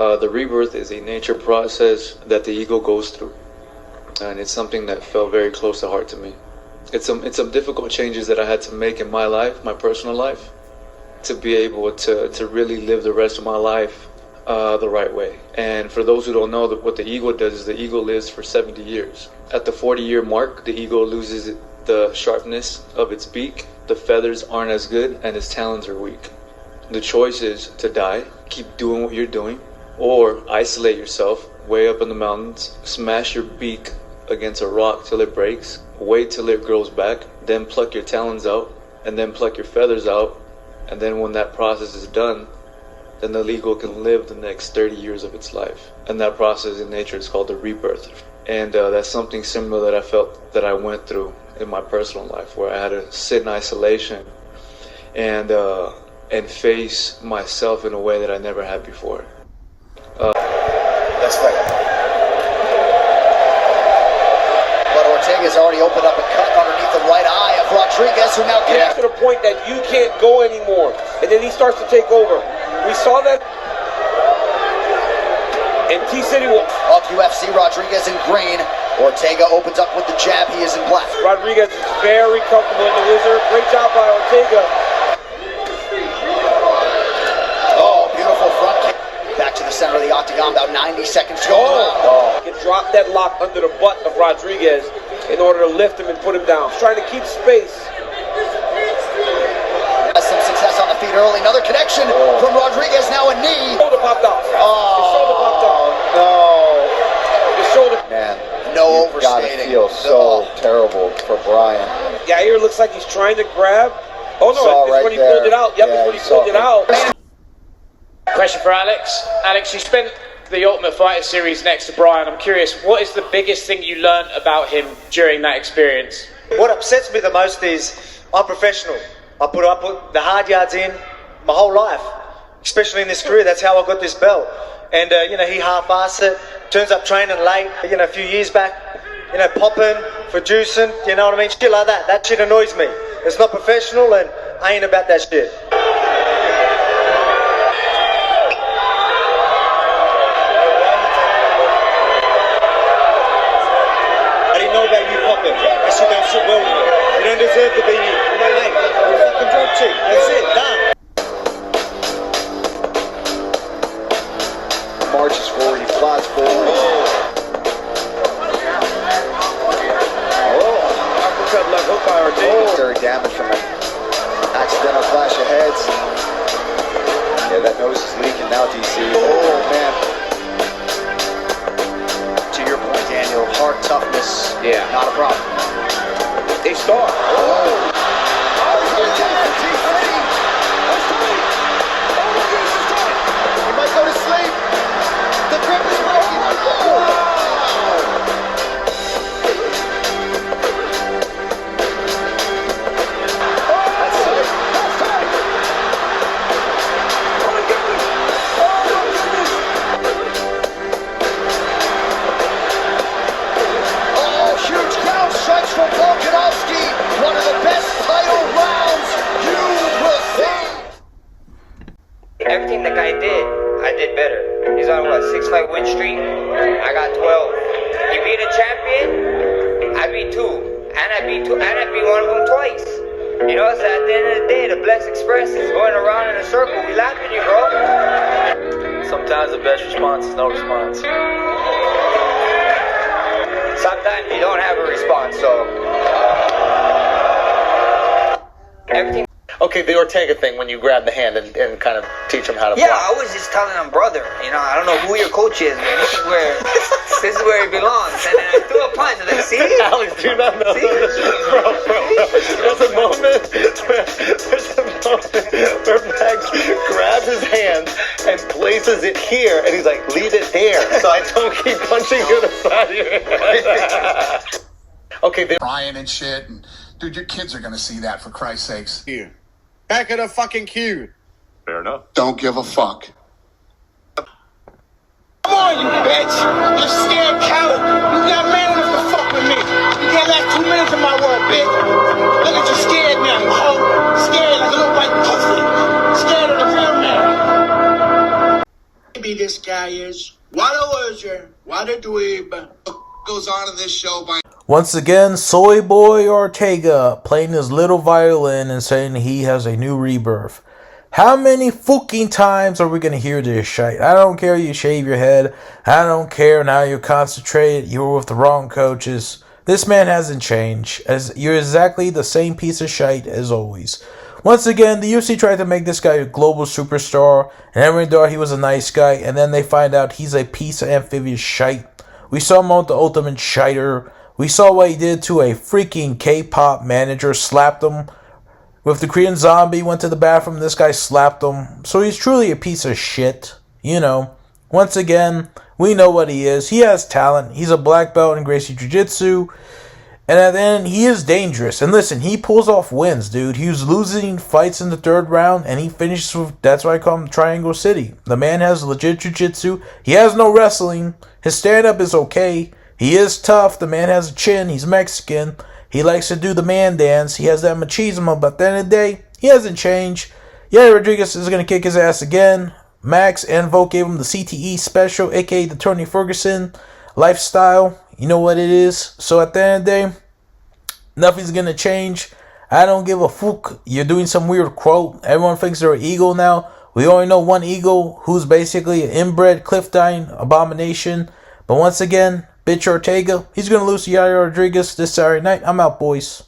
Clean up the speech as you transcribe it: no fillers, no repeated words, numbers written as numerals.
The rebirth is a nature process that the ego goes through, and it's something that felt very close to heart to me. It's some difficult changes that I had to make in my life, my personal life, to be able to really live the rest of my life the right way. And for those who don't know, what the ego does is the ego lives for 70 years. At the 40-year mark, the ego loses the sharpness of its beak, the feathers aren't as good, and its talons are weak. The choice is to die, keep doing what you're doing, or isolate yourself way up in the mountains, smash your beak against a rock till it breaks, wait till it grows back, then pluck your talons out, and then pluck your feathers out, and then when that process is done, then the ego can live the next 30 years of its life. And that process in nature is called the rebirth. And that's something similar that I felt that I went through in my personal life, where I had to sit in isolation and face myself in a way that I never had before. That's right. But Ortega's already opened up a cut underneath the right eye of Rodriguez, who now gets to the point that you can't go anymore, and then he starts to take over. We saw that in T-City. Off UFC, Rodriguez in green. Ortega opens up with the jab. He is in black. Rodriguez is very comfortable in the wizard. Great job by Ortega. Oh, beautiful front kick. Back to the center of the octagon. About 90 seconds to go. He can drop that lock under the butt of Rodriguez in order to lift him and put him down. He's trying to keep space. Has some success on the feet early. Another connection from Rodriguez. Now a knee. Shoulder popped out. Oh, his shoulder popped out. No. His shoulder. Man, no overstating. Gotta feel so terrible for Brian. Yair looks like he's trying to grab. Oh no, it's right when he there. pulled it out. Yep, it's when he pulled it out. Question for Alex. Alex, you spent the Ultimate Fighter series next to Brian. I'm curious, what is the biggest thing you learned about him during that experience? What upsets me the most is I'm professional. I put the hard yards in my whole life, especially in this career. That's how I got this belt. And, he half-assed it, turns up training late, a few years back, popping, producing, you know what I mean? Shit like that. That shit annoys me. It's not professional, and I ain't about that shit. I didn't know about you popping. That shit don't sit well with me. You don't deserve to be here. You know, mate, you're a fucking drug cheat. That's it, done. Marches forward, he flies forward. Uppercut left hook by Ortega. Very damage from an accidental clash of heads. Yeah, that nose is leaking now, DC. Oh, man. To your point, Daniel, heart toughness, not a problem. They start. Oh. He might go to sleep. The grip is broken. One of the best title rounds you will see. Everything the guy did, I did better. He's on what, 6-fight win streak? I got 12. He beat a champion, I beat 2. And I beat one of them twice. You know, so at the end of the day, the Bless Express is going around in a circle. We laughing you, bro. Sometimes the best response is no response. Sometimes you don't have a response, so everything. Okay, the Ortega thing, when you grab the hand and kind of teach him how to Yeah, block. I was just telling him, brother, I don't know who your coach is, man. This is where he belongs. And then I threw a punch. I was like, see? Alex, do you not know? Bro. There's a moment where Max grabs his hand and places it here, and he's like, leave it there, so I don't keep punching you in the side of your head. Okay, Brian and shit, and dude, your kids are gonna see that, for Christ's sakes. Here. Back of the fucking queue. Fair enough. Don't give a fuck. Come on, you bitch! You scared coward! You not man enough to fuck with me! You can't last 2 minutes in my world, bitch! Look at you scared now, you hoe! Scared like a little white pussy! Scared of the real man! Be this guy is. What a loser. What a dweeb. Goes on in this show by... Once again, Soy Boy Ortega playing his little violin and saying he has a new rebirth. How many fucking times are we going to hear this shit? I don't care you shave your head. I don't care now you concentrate. You were with the wrong coaches. This man hasn't changed. As you're exactly the same piece of shit as always. Once again, the UFC tried to make this guy a global superstar, and everyone thought he was a nice guy, and then they find out he's a piece of amphibious shite. We saw him with the ultimate shiter. We saw what he did to a freaking K-pop manager, slapped him. With the Korean Zombie, went to the bathroom, this guy slapped him. So he's truly a piece of shit. You know, once again, we know what he is. He has talent. He's a black belt in Gracie Jiu-Jitsu. And at the end, he is dangerous. And listen, he pulls off wins, dude. He was losing fights in the third round, and he finishes with, that's why I call him Triangle City. The man has legit jiu-jitsu. He has no wrestling. His stand-up is okay. He is tough. The man has a chin. He's Mexican. He likes to do the man dance. He has that machismo, but at the end of the day, he hasn't changed. Yair Rodriguez is going to kick his ass again. Max and Vogt gave him the CTE special, aka the Tony Ferguson lifestyle. You know what it is. So at the end of the day, nothing's going to change. I don't give a fuck. You're doing some weird quote. Everyone thinks they're an eagle now. We only know one eagle who's basically an inbred, cliff-dying abomination. But once again, bitch Ortega, he's going to lose to Yair Rodriguez this Saturday night. I'm out, boys.